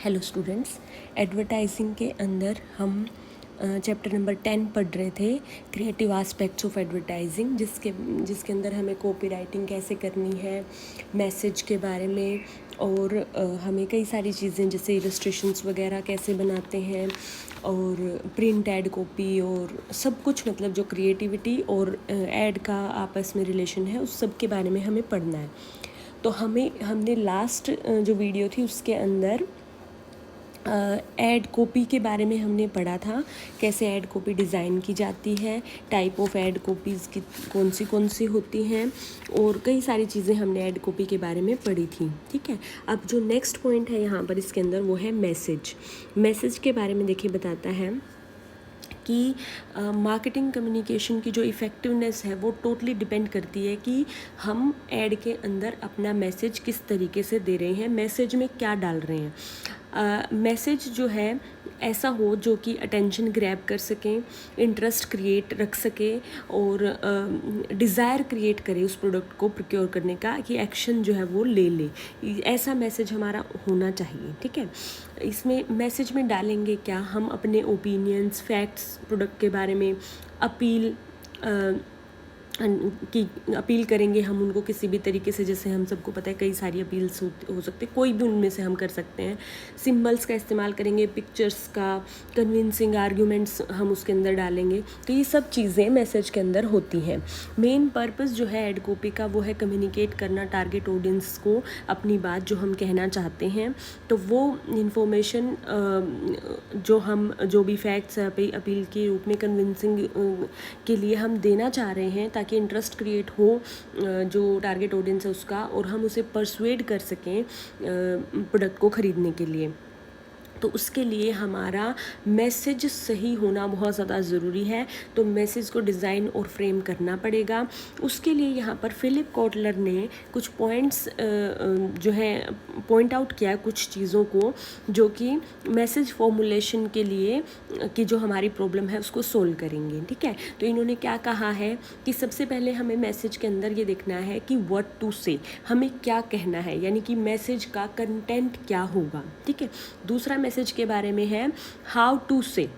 Hello students, advertising के अंदर हम चैप्टर नंबर 10 पढ़ रहे थे, क्रिएटिव एस्पेक्ट्स ऑफ एडवर्टाइजिंग, जिसके अंदर हमें कॉपी राइटिंग कैसे करनी है, मैसेज के बारे में, और हमें कई सारी चीज़ें जैसे इलस्ट्रेशंस वगैरह कैसे बनाते हैं, और प्रिंट एड कॉपी और सब कुछ, मतलब जो क्रिएटिविटी और एड का आपस में रिलेशन है उस सब के बारे में हमें पढ़ना है। तो हमने लास्ट जो वीडियो थी उसके अंदर ऐड कॉपी के बारे में हमने पढ़ा था, कैसे ऐड कॉपी डिज़ाइन की जाती है, टाइप ऑफ ऐड कॉपीज़ की कौन सी होती हैं, और कई सारी चीज़ें हमने ऐड कॉपी के बारे में पढ़ी थी। ठीक है, अब जो नेक्स्ट पॉइंट है यहाँ पर इसके अंदर वो है मैसेज के बारे में। देखिए, बताता है कि मार्केटिंग कम्युनिकेशन की जो इफ़ेक्टिवनेस है वो टोटली डिपेंड करती है कि हम ऐड के अंदर अपना मैसेज किस तरीके से दे रहे हैं, मैसेज में क्या डाल रहे हैं। मैसेज जो है ऐसा हो जो कि अटेंशन ग्रैब कर सकें, इंटरेस्ट क्रिएट रख सके, और डिज़ायर क्रिएट करे उस प्रोडक्ट को प्रोक्योर करने का, कि एक्शन जो है वो ले ऐसा मैसेज हमारा होना चाहिए। ठीक है, इसमें मैसेज में डालेंगे क्या, हम अपने ओपिनियंस, फैक्ट्स प्रोडक्ट के बारे में अपील करेंगे हम उनको किसी भी तरीके से। जैसे हम सबको पता है कई सारी अपील्स हो सकते हैं, कोई भी उनमें से हम कर सकते हैं। सिंबल्स का इस्तेमाल करेंगे, पिक्चर्स का, कन्विंसिंग आर्ग्यूमेंट्स हम उसके अंदर डालेंगे। तो ये सब चीज़ें मैसेज के अंदर होती हैं। मेन पर्पस जो है एड कॉपी का वो है कम्युनिकेट करना टारगेट ऑडियंस को अपनी बात जो हम कहना चाहते हैं। तो वो इंफॉर्मेशन जो भी फैक्ट्स अपील के रूप में कन्विंसिंग के लिए हम देना चाह रहे हैं, ताकि इंटरेस्ट क्रिएट हो जो टारगेट ऑडियंस है उसका, और हम उसे परसुएड कर सकें प्रोडक्ट को ख़रीदने के लिए। तो उसके लिए हमारा मैसेज सही होना बहुत ज़्यादा ज़रूरी है। तो मैसेज को डिज़ाइन और फ्रेम करना पड़ेगा। उसके लिए यहाँ पर फिलिप कॉटलर ने कुछ पॉइंट्स जो है पॉइंट आउट किया, कुछ चीज़ों को जो कि मैसेज फॉर्मुलेशन के लिए कि जो हमारी प्रॉब्लम है उसको सोल्व करेंगे। ठीक है, तो इन्होंने क्या कहा है कि सबसे पहले हमें मैसेज के अंदर ये देखना है कि व्हाट टू से, हमें क्या कहना है, यानी कि मैसेज का कंटेंट क्या होगा। ठीक है, दूसरा मैसेज के बारे में है हाउ टू से,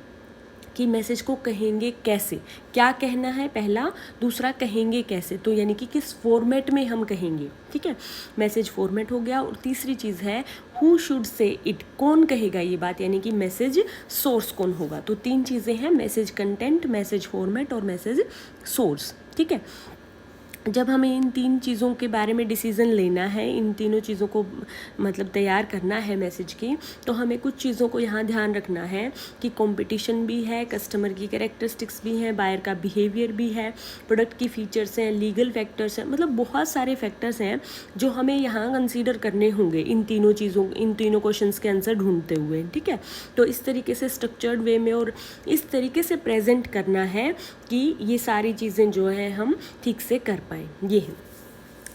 कि मैसेज को कहेंगे कैसे, क्या कहना है पहला, दूसरा कहेंगे कैसे, तो यानी कि किस फॉर्मेट में हम कहेंगे। ठीक है, मैसेज फॉर्मेट हो गया। और तीसरी चीज़ है हु शुड से इट, कौन कहेगा ये बात, यानी कि मैसेज सोर्स कौन होगा। तो 3 चीज़ें हैं, मैसेज कंटेंट, मैसेज फॉर्मेट और मैसेज सोर्स। ठीक है, जब हमें इन 3 चीज़ों के बारे में डिसीज़न लेना है, इन तीनों चीज़ों को मतलब तैयार करना है मैसेज की, तो हमें कुछ चीज़ों को यहाँ ध्यान रखना है कि कंपटीशन भी है, कस्टमर की कैरेक्टरिस्टिक्स भी हैं, बायर का बिहेवियर भी है, प्रोडक्ट की फीचर्स हैं, लीगल फैक्टर्स हैं, मतलब बहुत सारे फैक्टर्स हैं जो हमें यहाँ कंसीडर करने होंगे इन तीनों क्वेश्चंस के आंसर ढूंढते हुए। ठीक है, तो इस तरीके से स्ट्रक्चर्ड वे में और इस तरीके से प्रेजेंट करना है कि ये सारी चीज़ें जो है हम ठीक से कर पाएँ। ये है।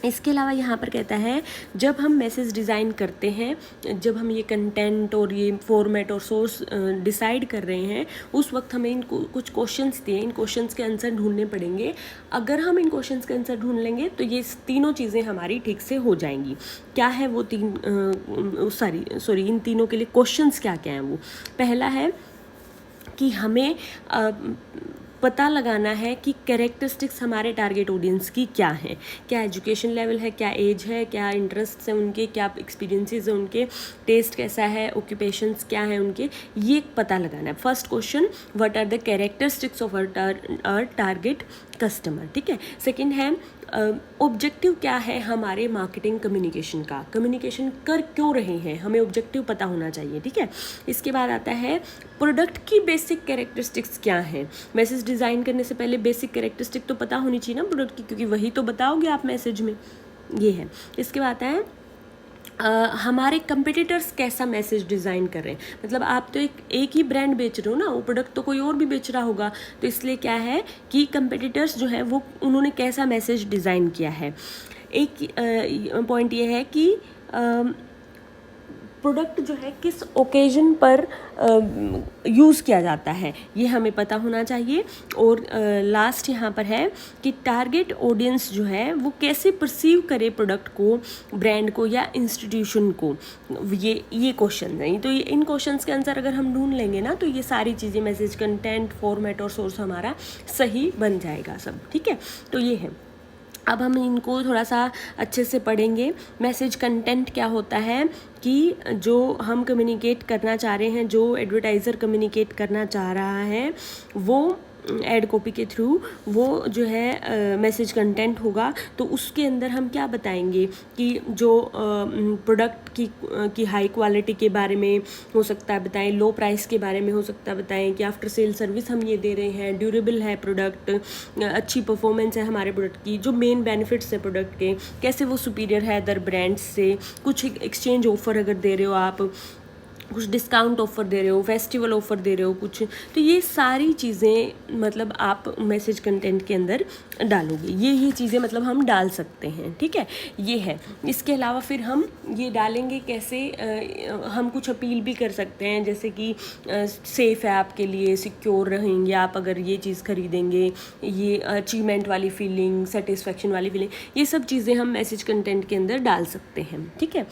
इसके अलावा यहाँ पर कहता है जब हम मैसेज डिज़ाइन करते हैं, जब हम ये कंटेंट और ये फॉर्मेट और सोर्स डिसाइड कर रहे हैं, उस वक्त हमें इनको कुछ क्वेश्चंस दिए, इन क्वेश्चंस के आंसर ढूंढने पड़ेंगे। अगर हम इन क्वेश्चंस के आंसर ढूंढ लेंगे तो ये तीनों चीज़ें हमारी ठीक से हो जाएंगी। क्या है वो इन तीनों के लिए क्वेश्चंस क्या क्या हैं वो। पहला है कि हमें पता लगाना है कि कैरेक्टरिस्टिक्स हमारे टारगेट ऑडियंस की क्या है, क्या एजुकेशन लेवल है, क्या एज है, क्या इंटरेस्ट है उनके, क्या एक्सपीरियंसेस है उनके, टेस्ट कैसा है, ऑक्यूपेशंस क्या है उनके, ये पता लगाना है। First question, what are the characteristics of our target customer. ठीक है, सेकंड है ऑब्जेक्टिव क्या है हमारे मार्केटिंग कम्युनिकेशन का, कम्युनिकेशन कर क्यों रहे हैं, हमें ऑब्जेक्टिव पता होना चाहिए। ठीक है, इसके बाद आता है प्रोडक्ट की बेसिक कैरेक्टरिस्टिक्स क्या हैं। मैसेज डिज़ाइन करने से पहले बेसिक कैरेक्टरिस्टिक तो पता होनी चाहिए ना प्रोडक्ट की, क्योंकि वही तो बताओगे आप मैसेज में। ये है। इसके बाद आता है हमारे कंपटीटर्स कैसा मैसेज डिज़ाइन कर रहे हैं, मतलब आप तो एक ही ब्रांड बेच रहे हो ना, वो प्रोडक्ट तो कोई और भी बेच रहा होगा, तो इसलिए क्या है कि कंपटीटर्स जो है वो उन्होंने कैसा मैसेज डिज़ाइन किया है। एक पॉइंट ये है कि प्रोडक्ट जो है किस ओकेजन पर यूज़ किया जाता है, ये हमें पता होना चाहिए। और लास्ट यहाँ पर है कि टारगेट ऑडियंस जो है वो कैसे परसीव करे प्रोडक्ट को, ब्रांड को या इंस्टीट्यूशन को, ये क्वेश्चन है। तो ये इन क्वेश्चंस के आंसर अगर हम ढूंढ लेंगे ना, तो ये सारी चीज़ें मैसेज कंटेंट, फॉर्मेट और सोर्स हमारा सही बन जाएगा सब, ठीक है। तो ये है, अब हम इनको थोड़ा सा अच्छे से पढ़ेंगे। मैसेज कंटेंट क्या होता है कि जो हम कम्युनिकेट करना चाह रहे हैं, जो एडवर्टाइज़र कम्युनिकेट करना चाह रहा है, वो एड कॉपी के थ्रू वो जो है मैसेज कंटेंट होगा। तो उसके अंदर हम क्या बताएंगे कि जो प्रोडक्ट की हाई क्वालिटी के बारे में हो सकता है बताएं, लो प्राइस के बारे में हो सकता है बताएं, कि आफ्टर सेल सर्विस हम ये दे रहे हैं, ड्यूरेबल है प्रोडक्ट, अच्छी परफॉर्मेंस है हमारे प्रोडक्ट की, जो मेन बेनिफिट्स है प्रोडक्ट के, कैसे वो सुपीरियर है अदर ब्रांड्स से, कुछ एक्सचेंज ऑफर अगर दे रहे हो आप, कुछ डिस्काउंट ऑफ़र दे रहे हो, फेस्टिवल ऑफ़र दे रहे हो कुछ, तो ये सारी चीज़ें मतलब आप मैसेज कंटेंट के अंदर डालोगे। ये चीज़ें मतलब हम डाल सकते हैं, ठीक है, ये है। इसके अलावा फिर हम ये डालेंगे कैसे, हम कुछ अपील भी कर सकते हैं, जैसे कि सेफ़ है आपके लिए, सिक्योर रहेंगे आप अगर ये चीज़ खरीदेंगे, ये अचीवमेंट वाली फीलिंग, सेटिस्फेक्शन वाली फीलिंग, ये सब चीज़ें हम मैसेज कंटेंट के अंदर डाल सकते हैं, ठीक है।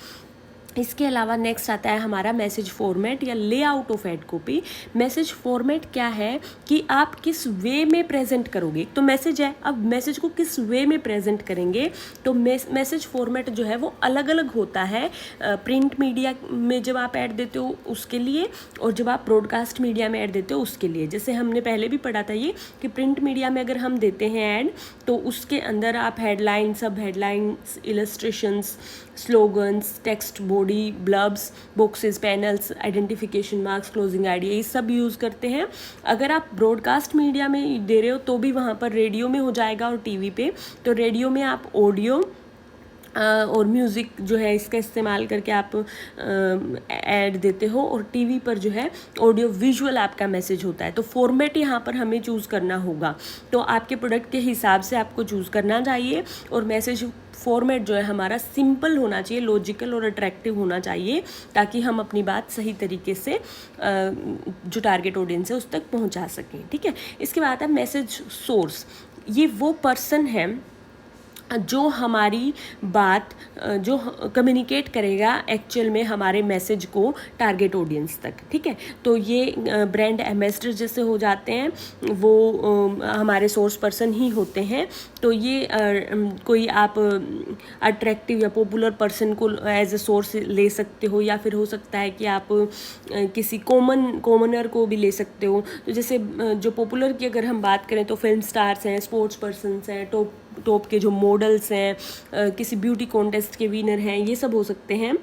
इसके अलावा नेक्स्ट आता है हमारा मैसेज फॉर्मेट या layout of ad copy. Message format क्या है कि आप किस वे में प्रेजेंट करोगे। तो मैसेज है, अब मैसेज को किस वे में प्रेजेंट करेंगे, तो मैसेज फॉर्मेट जो है वो अलग अलग होता है। प्रिंट मीडिया में जब आप ऐड देते हो उसके लिए, और जब आप ब्रॉडकास्ट मीडिया में ऐड देते हो उसके लिए। जैसे हमने पहले भी पढ़ा था ये कि प्रिंट मीडिया में अगर हम देते हैं ऐड, तो उसके अंदर आप हेडलाइन, सब headlines, illustrations, slogans, text body, blobs, boxes, panels, identification marks, closing idea, ये सब यूज़ करते हैं। अगर आप ब्रॉडकास्ट मीडिया में दे रहे हो तो भी वहाँ पर रेडियो में हो जाएगा और टीवी पे। तो रेडियो में आप ऑडियो और म्यूज़िक जो है इसका इस्तेमाल करके आप ऐड देते हो, और टीवी पर जो है ऑडियो विजुअल आपका मैसेज होता है। तो फॉर्मेट यहाँ पर हमें चूज़ करना होगा। तो आपके प्रोडक्ट के हिसाब से आपको चूज़ करना चाहिए, और मैसेज फॉर्मेट जो है हमारा सिंपल होना चाहिए, लॉजिकल और अट्रैक्टिव होना चाहिए, ताकि हम अपनी बात सही तरीके से जो टारगेट ऑडियंस है उस तक पहुँचा सकें, ठीक है। इसके बाद है मैसेज सोर्स। ये वो पर्सन है जो हमारी बात जो कम्युनिकेट करेगा एक्चुअल में हमारे मैसेज को टारगेट ऑडियंस तक, ठीक है। तो ये ब्रांड एम्बेसडर जैसे हो जाते हैं, वो हमारे सोर्स पर्सन ही होते हैं। तो ये कोई आप अट्रैक्टिव या पॉपुलर पर्सन को एज ए सोर्स ले सकते हो, या फिर हो सकता है कि आप किसी कॉमनर को भी ले सकते हो। तो जैसे जो पॉपुलर की अगर हम बात करें तो फिल्म स्टार्स हैं, स्पोर्ट्स पर्सन्स हैं, टॉप के जो मॉडल्स हैं, किसी ब्यूटी कॉन्टेस्ट के विनर हैं, ये सब हो सकते हैं।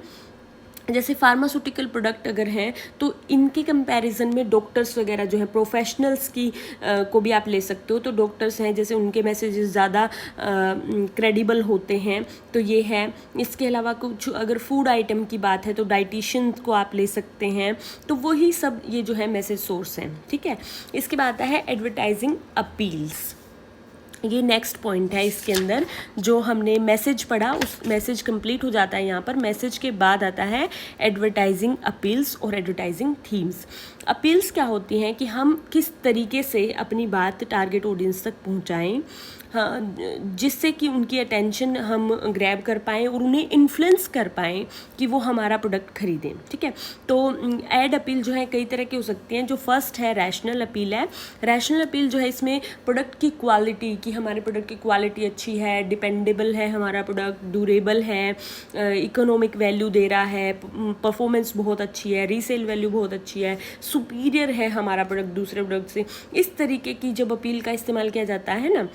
जैसे फार्मास्यूटिकल प्रोडक्ट अगर हैं तो इनके कंपैरिजन में डॉक्टर्स वगैरह जो है, प्रोफेशनल्स की को भी आप ले सकते हो। तो डॉक्टर्स हैं जैसे, उनके मैसेजेस ज़्यादा क्रेडिबल होते हैं, तो ये है। इसके अलावा कुछ अगर फूड आइटम की बात है तो डाइटिशियन को आप ले सकते हैं। तो वही सब ये जो है मैसेज सोर्स हैं, ठीक है। इसके बाद आता है एडवर्टाइजिंग अपील्स। ये नेक्स्ट पॉइंट है इसके अंदर, जो हमने मैसेज पढ़ा उस मैसेज कंप्लीट हो जाता है यहाँ पर। मैसेज के बाद आता है एडवर्टाइजिंग अपील्स और एडवर्टाइजिंग थीम्स। अपील्स क्या होती हैं कि हम किस तरीके से अपनी बात टारगेट ऑडियंस तक पहुँचाएं, हाँ, जिससे कि उनकी अटेंशन हम ग्रैब कर पाएँ और उन्हें इन्फ्लुएंस कर पाएँ कि वो हमारा प्रोडक्ट खरीदें, ठीक है। तो एड अपील जो है कई तरह की हो सकती हैं। जो फर्स्ट है रैशनल अपील है। रैशनल अपील जो है इसमें प्रोडक्ट की क्वालिटी, कि हमारे प्रोडक्ट की क्वालिटी अच्छी है, डिपेंडेबल है हमारा प्रोडक्ट, ड्यूरेबल है, इकोनॉमिक वैल्यू दे रहा है, परफॉर्मेंस बहुत अच्छी है, रीसेल वैल्यू बहुत अच्छी है, सुपीरियर है हमारा प्रोडक्ट दूसरे प्रोडक्ट से। इस तरीके की जब अपील का इस्तेमाल किया जाता है ना,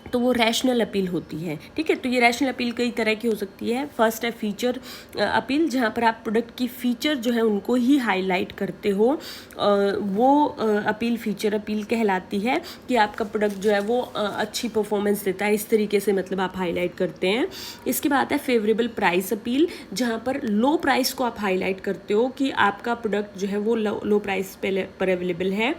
तो वो रैशनल अपील होती है, ठीक है। तो ये रैशनल अपील कई तरह की हो सकती है। फर्स्ट है फीचर अपील, जहाँ पर आप प्रोडक्ट की फीचर जो है उनको ही हाईलाइट करते हो, वो अपील फीचर अपील कहलाती है, कि आपका प्रोडक्ट जो है वो अच्छी परफॉर्मेंस देता है, इस तरीके से मतलब आप हाईलाइट करते हैं। इसके बाद है फेवरेबल प्राइस अपील, जहाँ पर लो प्राइस को आप हाईलाइट करते हो कि आपका प्रोडक्ट जो है वो लो प्राइस पर अवेलेबल है।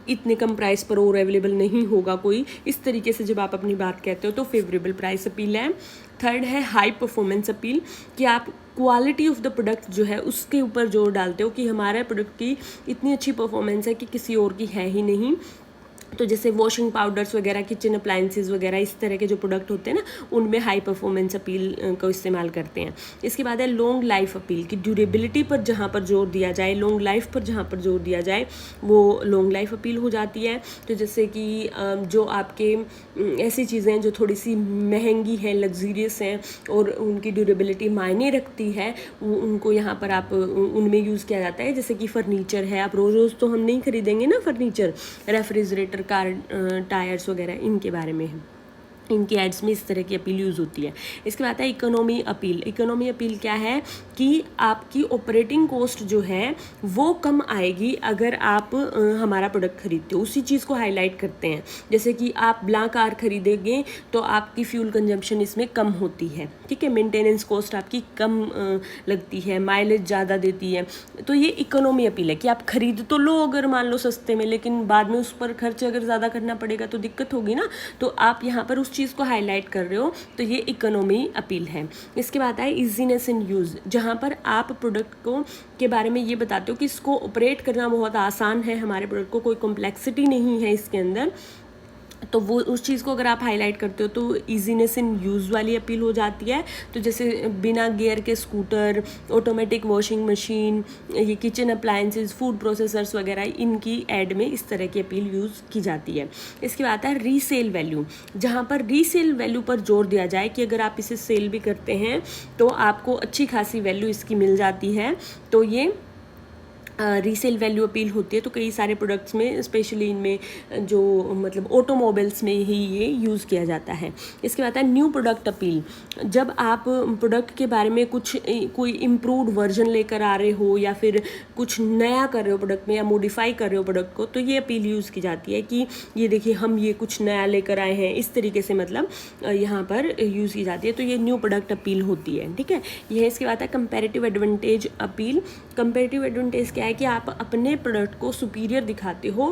इतने कम प्राइस पर और अवेलेबल नहीं होगा कोई, इस तरीके से जब आप अपनी बात कहते हो तो फेवरेबल प्राइस अपील है। थर्ड है हाई परफॉर्मेंस अपील, कि आप क्वालिटी ऑफ द प्रोडक्ट जो है उसके ऊपर जोर डालते हो कि हमारे प्रोडक्ट की इतनी अच्छी परफॉर्मेंस है कि किसी और की है ही नहीं। तो जैसे वॉशिंग पाउडर्स वगैरह, किचन अप्लायंसेस वगैरह, इस तरह के जो प्रोडक्ट होते हैं ना, उनमें हाई परफॉर्मेंस अपील को इस्तेमाल करते हैं। इसके बाद है लॉन्ग लाइफ अपील, की ड्यूरेबिलिटी पर जहाँ पर जोर दिया जाए, लॉन्ग लाइफ पर जहाँ पर जोर दिया जाए वो लॉन्ग लाइफ अपील हो जाती है। तो जैसे कि जो आपके ऐसी चीज़ें हैं जो थोड़ी सी महंगी हैं, लग्जीरियस हैं और उनकी ड्यूरेबिलिटी मायने रखती है, उनको यहाँ पर आप उनमें यूज़ किया जाता है। जैसे कि फर्नीचर है, आप रोज़ रोज़ तो हम नहीं खरीदेंगे ना फर्नीचर, रेफ्रिजरेटर, कार, टायर्स वगैरह, इनके बारे में है, इनकी एड्स में इस तरह की अपील यूज़ होती है। इसके बाद है इकोनॉमी अपील। इकोनॉमी अपील क्या है कि आपकी ऑपरेटिंग कॉस्ट जो है वो कम आएगी अगर आप हमारा प्रोडक्ट खरीदते हो, उसी चीज़ को हाईलाइट करते हैं। जैसे कि आप ब्ला कार खरीदेंगे तो आपकी फ्यूल कंजम्पशन इसमें कम होती है, ठीक है, मेंटेनेंस कॉस्ट आपकी कम लगती है, माइलेज ज़्यादा देती है। तो ये इकोनॉमी अपील है कि आप खरीद तो लो अगर मान लो सस्ते में, लेकिन बाद में उस पर खर्च अगर ज़्यादा करना पड़ेगा तो दिक्कत होगी ना, तो आप यहाँ पर उस चीज़ को हाईलाइट कर रहे हो, तो ये इकोनॉमी अपील है। इसके बाद है इजीनेस इन यूज़, जहाँ पर आप प्रोडक्ट को के बारे में ये बताते हो कि इसको ऑपरेट करना बहुत आसान है, हमारे प्रोडक्ट को कोई कॉम्प्लेक्सिटी नहीं है इसके अंदर, तो वो उस चीज़ को अगर आप हाईलाइट करते हो तो ईजीनेस इन यूज़ वाली अपील हो जाती है। तो जैसे बिना गियर के स्कूटर, ऑटोमेटिक वॉशिंग मशीन, ये किचन अप्लायंसेस, फूड प्रोसेसर्स वगैरह, इनकी ऐड में इस तरह की अपील यूज़ की जाती है। इसके बाद है रीसेल वैल्यू, जहाँ पर रीसेल वैल्यू पर जोर दिया जाए कि अगर आप इसे सेल भी करते हैं तो आपको अच्छी खासी वैल्यू इसकी मिल जाती है। तो ये रीसेल वैल्यू अपील होती है। तो कई सारे प्रोडक्ट्स में, स्पेशली इनमें जो मतलब ऑटोमोबाइल्स में ही ये यूज़ किया जाता है। इसके बाद है न्यू प्रोडक्ट अपील, जब आप प्रोडक्ट के बारे में कुछ कोई इम्प्रूव्ड वर्जन लेकर आ रहे हो या फिर कुछ नया कर रहे हो प्रोडक्ट में या मॉडिफाई कर रहे हो प्रोडक्ट को, तो ये अपील यूज़ की जाती है कि ये देखिए हम ये कुछ नया लेकर आए हैं, इस तरीके से मतलब यहाँ पर यूज़ की जाती है। तो ये न्यू प्रोडक्ट अपील होती है, ठीक है। यह इसके बाद है comparative advantage appeal. Comparative advantage क्या है कि आप अपने प्रोडक्ट को सुपीरियर दिखाते हो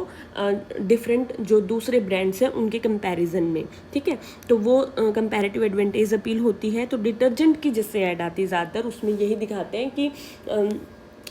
डिफरेंट जो दूसरे ब्रांड्स हैं उनके कंपैरिजन में, ठीक है। तो वो कंपैरेटिव एडवांटेज अपील होती है। तो डिटर्जेंट की जिससे ऐड आती है ज़्यादातर, उसमें यही दिखाते हैं कि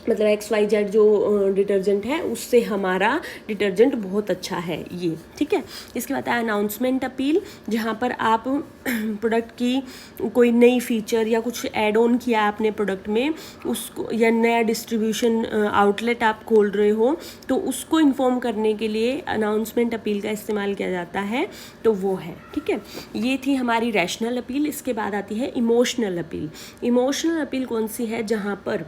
मतलब XYZ जो डिटर्जेंट है उससे हमारा डिटर्जेंट बहुत अच्छा है ये, ठीक है। इसके बाद है अनाउंसमेंट अपील, जहाँ पर आप प्रोडक्ट की कोई नई फीचर या कुछ ऐड ऑन किया आपने प्रोडक्ट में, उसको या नया डिस्ट्रीब्यूशन आउटलेट आप खोल रहे हो, तो उसको इन्फॉर्म करने के लिए अनाउंसमेंट अपील का इस्तेमाल किया जाता है। तो वो है, ठीक है। ये थी हमारी रैशनल अपील। इसके बाद आती है इमोशनल अपील। इमोशनल अपील कौन सी है? जहाँ पर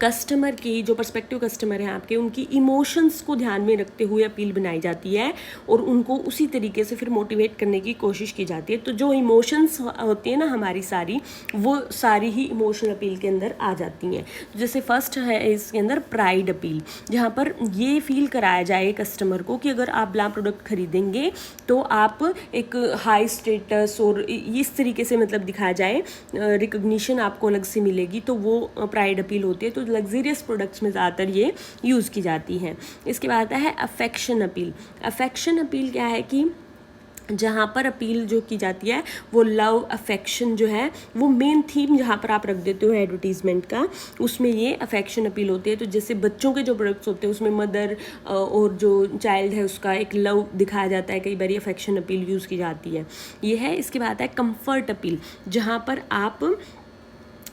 कस्टमर की जो पर्सपेक्टिव कस्टमर हैं आपके, उनकी इमोशंस को ध्यान में रखते हुए अपील बनाई जाती है और उनको उसी तरीके से फिर मोटिवेट करने की कोशिश की जाती है। तो जो इमोशंस होती है ना हमारी सारी, वो सारी ही इमोशनल अपील के अंदर आ जाती हैं। तो जैसे फर्स्ट है इसके अंदर प्राइड अपील, जहाँ पर ये फील कराया जाए कस्टमर को कि अगर आप ब्ला प्रोडक्ट खरीदेंगे तो आप एक हाई स्टेटस और इस तरीके से मतलब दिखाया जाए, रिकग्निशन आपको अलग से मिलेगी, तो वो प्राइड अपील होती है। तो लग्जरियस प्रोडक्ट्स में ज़्यादातर ये यूज़ की जाती है। इसके बाद आता है अफेक्शन अपील। अफेक्शन अपील क्या है कि जहाँ पर अपील जो की जाती है वो लव अफेक्शन जो है वो मेन थीम जहाँ पर आप रख देते हो एडवर्टीज़मेंट का, उसमें ये अफेक्शन अपील होती है। तो जैसे बच्चों के जो प्रोडक्ट्स होते हैं उसमें मदर और जो चाइल्ड है उसका एक लव दिखाया जाता है, कई बार अफेक्शन अपील यूज़ की जाती है, ये है। इसके बाद है कंफर्ट अपील, जहाँ पर आप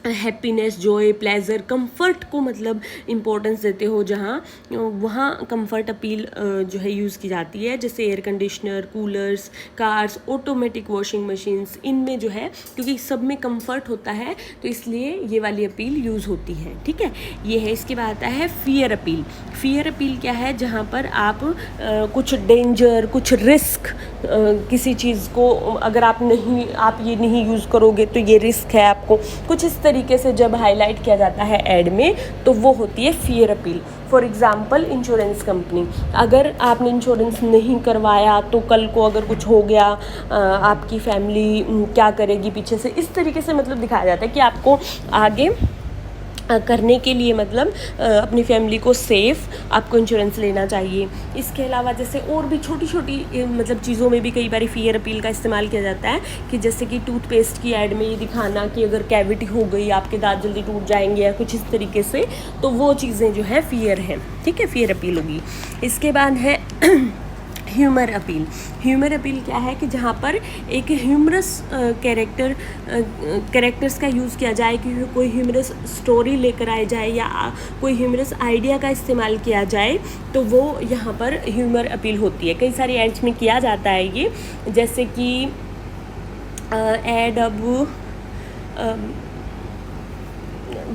हैप्पीनेस, जॉय, प्लेजर, कंफर्ट को मतलब इम्पोर्टेंस देते हो, जहाँ वहाँ कंफर्ट अपील जो है यूज़ की जाती है। जैसे air conditioner, coolers, cars, automatic washing machines, इनमें जो है क्योंकि सब में कंफर्ट होता है तो इसलिए ये वाली अपील यूज़ होती है, ठीक है। ये है। इसके बाद आता है फियर अपील। फियर अपील क्या है? जहाँ पर आप कुछ डेंजर, कुछ रिस्क, किसी चीज़ को अगर आप ये नहीं यूज़ करोगे तो ये रिस्क है आपको, कुछ इस तरीके से जब हाईलाइट किया जाता है ऐड में, तो वो होती है fear appeal. For example insurance company, अगर आपने इंश्योरेंस नहीं करवाया तो कल को अगर कुछ हो गया आपकी फैमिली क्या करेगी पीछे से, इस तरीके से मतलब दिखाया जाता है कि आपको आगे करने के लिए, मतलब अपनी फैमिली को सेफ़ आपको इंश्योरेंस लेना चाहिए। इसके अलावा जैसे और भी छोटी छोटी मतलब चीज़ों में भी कई बार फियर अपील का इस्तेमाल किया जाता है, कि जैसे कि टूथपेस्ट की ऐड में ये दिखाना कि अगर कैविटी हो गई, आपके दांत जल्दी टूट जाएंगे या कुछ इस तरीके से, तो वो चीज़ें जो है फियर हैं, ठीक है, फियर अपील होगी। इसके बाद है ह्यूमर अपील। ह्यूमर अपील क्या है कि जहाँ पर एक ह्यूमरस कैरेक्टर्स का यूज़ किया जाए, कि कोई ह्यूमरस स्टोरी लेकर आए जाए या कोई ह्यूमरस आइडिया का इस्तेमाल किया जाए, तो वो यहाँ पर ह्यूमर अपील होती है। कई सारी एड्स में किया जाता है ये, जैसे कि एड अब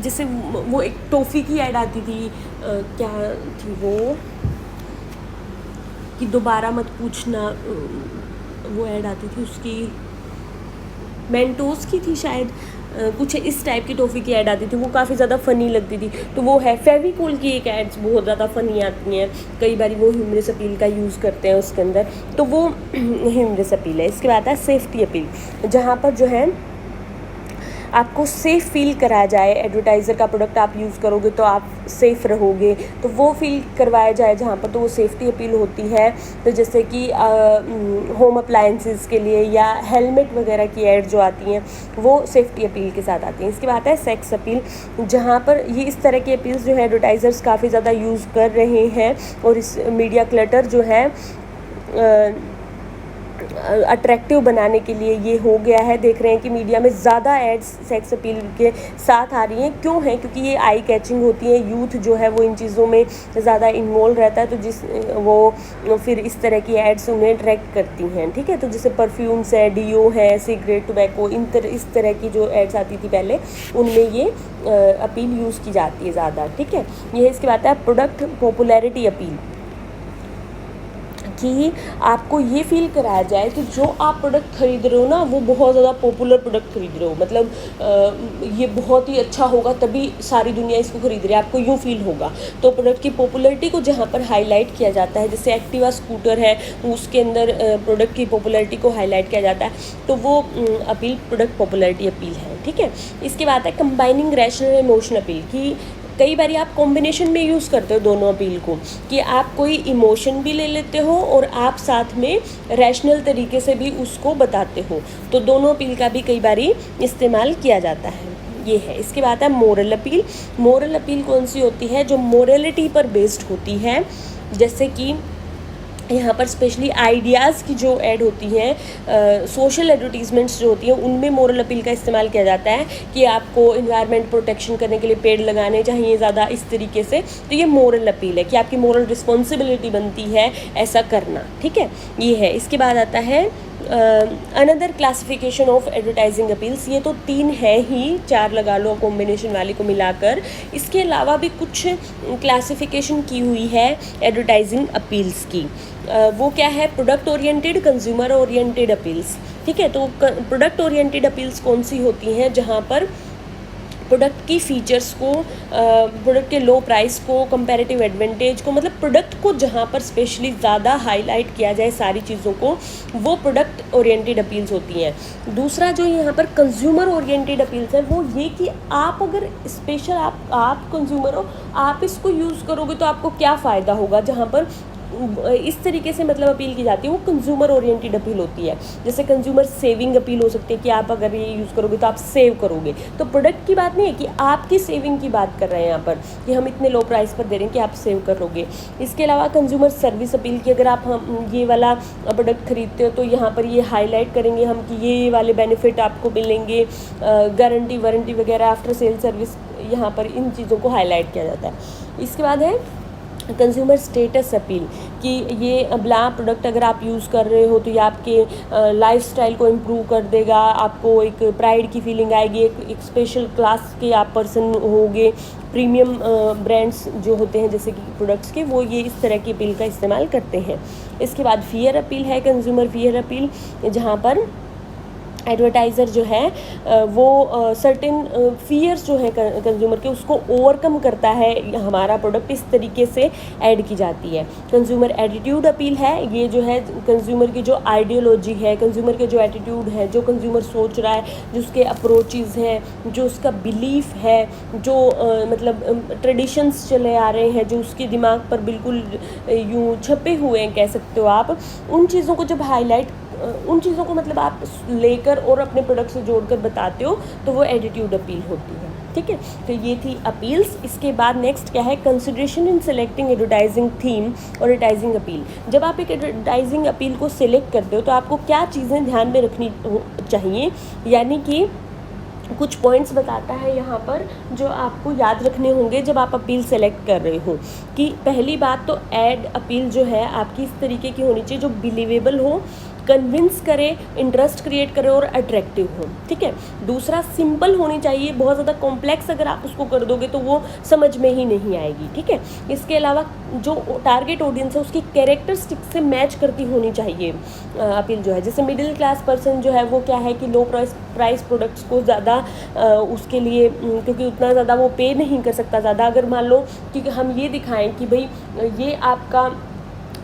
जैसे वो एक टॉफ़ी की ऐड आती थी, क्या थी वो, कि दोबारा मत पूछना, वो ऐड आती थी उसकी, मेंटोस की थी शायद, कुछ इस टाइप की टॉफ़ी की ऐड आती थी, वो काफ़ी ज़्यादा फ़नी लगती थी। तो वो है फेविकोल की एक एड्स बहुत ज़्यादा फ़नी आती हैं, कई बार वो ह्यूमरस अपील का यूज़ करते हैं उसके अंदर, तो वो ह्यूमरस अपील है। इसके बाद है सेफ्टी अपील, जहाँ पर जो है आपको सेफ़ फील कराया जाए, एडवर्टाइज़र का प्रोडक्ट आप यूज़ करोगे तो आप सेफ़ रहोगे, तो वो फील करवाया जाए जहाँ पर, तो वो सेफ्टी अपील होती है। तो जैसे कि होम अप्लायंसेस के लिए या हेलमेट वगैरह की ऐड जो आती हैं, वो सेफ्टी अपील के साथ आती हैं। इसके बाद है सेक्स अपील, जहाँ पर ये इस तरह की अपील्स जो है एडवर्टाइज़र्स काफ़ी ज़्यादा यूज़ कर रहे हैं, और इस मीडिया क्लटर जो है अट्रैक्टिव बनाने के लिए ये हो गया है। देख रहे हैं कि मीडिया में ज़्यादा एड्स सेक्स अपील के साथ आ रही हैं। क्यों है? क्योंकि ये आई कैचिंग होती है, यूथ जो है वो इन चीज़ों में ज़्यादा इन्वॉल्व रहता है, तो वो फिर इस तरह की एड्स उन्हें अट्रैक्ट करती हैं, ठीक है। तो जैसे परफ्यूम्स है, डीओ है, सिगरेट, टोबैको, इस तरह की जो एड्स आती थी पहले, उनमें ये अपील यूज़ की जाती है ज़्यादा, ठीक है। ये इसके बाद है प्रोडक्ट पॉपुलैरिटी अपील, कि आपको ये फील कराया जाए कि जो आप प्रोडक्ट खरीद रहे हो ना, वो बहुत ज़्यादा पॉपुलर प्रोडक्ट खरीद रहे हो, मतलब ये बहुत ही अच्छा होगा तभी सारी दुनिया इसको खरीद रही है, आपको यूँ फील होगा। तो प्रोडक्ट की पॉपुलैरिटी को जहाँ पर हाईलाइट किया जाता है, जैसे एक्टिवा स्कूटर है, उसके अंदर प्रोडक्ट की पॉपुलैरिटी को हाईलाइट किया जाता है, तो वो अपील प्रोडक्ट पॉपुलैरिटी अपील है, ठीक है। इसके बाद है कंबाइनिंग रैशनल इमोशन अपील, कि कई बार आप कॉम्बिनेशन में यूज़ करते हो दोनों अपील को, कि आप कोई इमोशन भी ले लेते हो और आप साथ में रैशनल तरीके से भी उसको बताते हो, तो दोनों अपील का भी कई बार इस्तेमाल किया जाता है, ये है। इसके बाद है मोरल अपील। मोरल अपील कौन सी होती है? जो मोरलिटी पर बेस्ड होती है, जैसे कि यहाँ पर स्पेशली आइडियाज़ की जो ऐड होती हैं, सोशल एडवर्टीजमेंट्स जो होती हैं, उनमें मोरल अपील का इस्तेमाल किया जाता है, कि आपको इन्वायरमेंट प्रोटेक्शन करने के लिए पेड़ लगाने चाहिए ज़्यादा, इस तरीके से। तो ये मोरल अपील है कि आपकी मोरल रिस्पॉन्सिबिलिटी बनती है ऐसा करना, ठीक है, ये है। इसके बाद आता है another classification of advertising appeals. ये तो 3 है ही, 4 लगा लो कॉम्बिनेशन वाली को मिलाकर। इसके अलावा भी कुछ क्लासिफिकेशन की हुई है एडवर्टाइजिंग अपील्स की। वो क्या है? Product oriented, consumer oriented appeals, ठीक है। तो प्रोडक्ट ओरिएंटेड अपील्स कौन सी होती हैं? जहाँ पर प्रोडक्ट की फ़ीचर्स को, प्रोडक्ट के लो प्राइस को, कंपैरेटिव एडवांटेज को, मतलब प्रोडक्ट को जहाँ पर स्पेशली ज़्यादा हाईलाइट किया जाए सारी चीज़ों को, वो प्रोडक्ट ओरिएंटेड अपील्स होती हैं। दूसरा जो यहाँ पर कंज्यूमर ओरिएंटेड अपील्स है, वो ये कि आप अगर स्पेशल आप कंज्यूमर हो, आप इसको यूज़ करोगे तो आपको क्या फ़ायदा होगा, जहाँ पर इस तरीके से मतलब अपील की जाती है, वो कंज्यूमर ओरिएंटेड अपील होती है। जैसे कंज्यूमर सेविंग अपील हो सकती है कि आप अगर ये यूज़ करोगे तो आप सेव करोगे, तो प्रोडक्ट की बात नहीं है, कि आपकी सेविंग की बात कर रहे हैं यहाँ पर, कि हम इतने लो प्राइस पर दे रहे हैं कि आप सेव करोगे। इसके अलावा कंज्यूमर सर्विस अपील की, अगर आप हम ये वाला प्रोडक्ट खरीदते हो तो यहाँ पर ये हाईलाइट करेंगे हम कि ये वाले बेनिफिट आपको मिलेंगे, गारंटी वारंटी वगैरह, आफ्टर सेल सर्विस, यहाँ पर इन चीज़ों को हाईलाइट किया जाता है। इसके बाद है कंज्यूमर स्टेटस अपील, कि ये अबला प्रोडक्ट अगर आप यूज़ कर रहे हो तो ये आपके लाइफस्टाइल को इम्प्रूव कर देगा, आपको एक प्राइड की फीलिंग आएगी, एक स्पेशल क्लास के आप पर्सन होगे, प्रीमियम ब्रांड्स जो होते हैं जैसे कि प्रोडक्ट्स के, वो ये इस तरह की अपील का इस्तेमाल करते हैं। इसके बाद फियर अपील है, कंज्यूमर फियर अपील, जहाँ पर एडवर्टाइज़र जो है वो सर्टेन फियर्स जो है कंज्यूमर के, उसको ओवरकम करता है हमारा प्रोडक्ट, इस तरीके से ऐड की जाती है। कंज्यूमर एटीट्यूड अपील है, ये जो है कंज्यूमर की जो आइडियोलॉजी है, कंज्यूमर के जो एटीट्यूड है, जो कंज्यूमर सोच रहा है, जो उसके अप्रोचेज़ हैं, जो उसका बिलीफ है, जो मतलब ट्रेडिशंस चले आ रहे हैं, जो उसके दिमाग पर बिल्कुल यूँ छपे हुए हैं कह सकते हो आप, उन चीज़ों को जब हाईलाइट, उन चीज़ों को मतलब आप लेकर और अपने प्रोडक्ट से जोड़कर बताते हो, तो वो एटीट्यूड अपील होती है। ठीक है, तो ये थी अपील्स। इसके बाद नेक्स्ट क्या है, consideration in selecting advertising theme और एडवर्टाइजिंग अपील। जब आप एक एडवर्टाइजिंग अपील को सिलेक्ट करते हो तो आपको क्या चीज़ें ध्यान में रखनी चाहिए, यानी कि कुछ पॉइंट्स बताता है यहाँ पर जो आपको याद रखने होंगे जब आप अपील सेलेक्ट कर रहे हो। कि पहली बात तो एड अपील जो है आपकी इस तरीके की होनी चाहिए जो बिलीवेबल हो, कन्विंस करे, इंटरेस्ट क्रिएट करे और अट्रैक्टिव हो। ठीक है, दूसरा सिंपल होनी चाहिए, बहुत ज़्यादा कॉम्प्लेक्स अगर आप उसको कर दोगे तो वो समझ में ही नहीं आएगी। ठीक है, इसके अलावा जो टारगेट ऑडियंस है उसकी कैरेक्टरिस्टिक से मैच करती होनी चाहिए अपील जो है। जैसे मिडिल क्लास पर्सन जो है वो क्या है कि लो प्राइस प्रोडक्ट्स को ज़्यादा उसके लिए, क्योंकि उतना ज़्यादा वो पे नहीं कर सकता ज़्यादा। अगर मान लो कि हम ये दिखाएं कि भाई ये आपका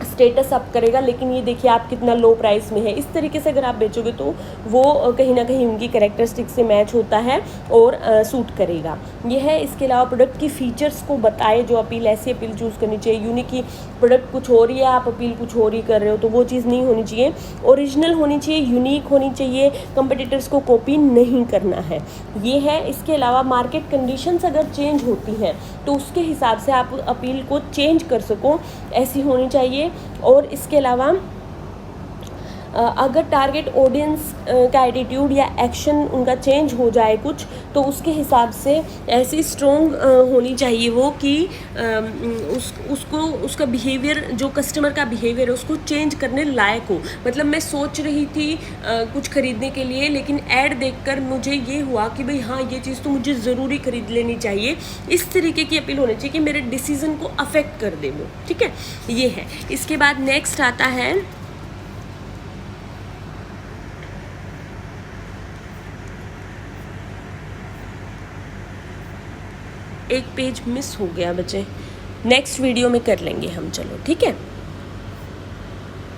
स्टेटस अप करेगा, लेकिन ये देखिए आप कितना लो प्राइस में है, इस तरीके से अगर आप बेचोगे तो वो कहीं ना कहीं उनकी कैरेक्टरिस्टिक से मैच होता है और सूट करेगा। ये है। इसके अलावा प्रोडक्ट की फीचर्स को बताए जो अपील, ऐसी अपील चूज़ करनी चाहिए। यूनिक की प्रोडक्ट कुछ हो रही है, आप अपील कुछ हो रही कर रहे हो, तो वो चीज़ नहीं होनी चाहिए। ओरिजिनल होनी चाहिए, यूनिक होनी चाहिए, कंपटीटर्स को कॉपी नहीं करना है। ये है। इसके अलावा मार्केट कंडीशंस अगर चेंज होती हैं तो उसके हिसाब से आप अपील को चेंज कर सको, ऐसी होनी चाहिए। और इसके अलावा अगर टारगेट ऑडियंस का एटीट्यूड या एक्शन उनका चेंज हो जाए कुछ, तो उसके हिसाब से ऐसी स्ट्रॉन्ग होनी चाहिए वो कि उसको उसका बिहेवियर, जो कस्टमर का बिहेवियर है उसको चेंज करने लायक हो। मतलब मैं सोच रही थी कुछ ख़रीदने के लिए, लेकिन ऐड देखकर मुझे ये हुआ कि भाई हाँ ये चीज़ तो मुझे ज़रूरी ख़रीद लेनी चाहिए। इस तरीके की अपील होनी चाहिए कि मेरे डिसीज़न को अफेक्ट कर दे वो। ठीक है, ये है। इसके बाद नेक्स्ट आता है एक पेज मिस हो गया बच्चे, नेक्स्ट वीडियो में कर लेंगे हम, चलो ठीक है।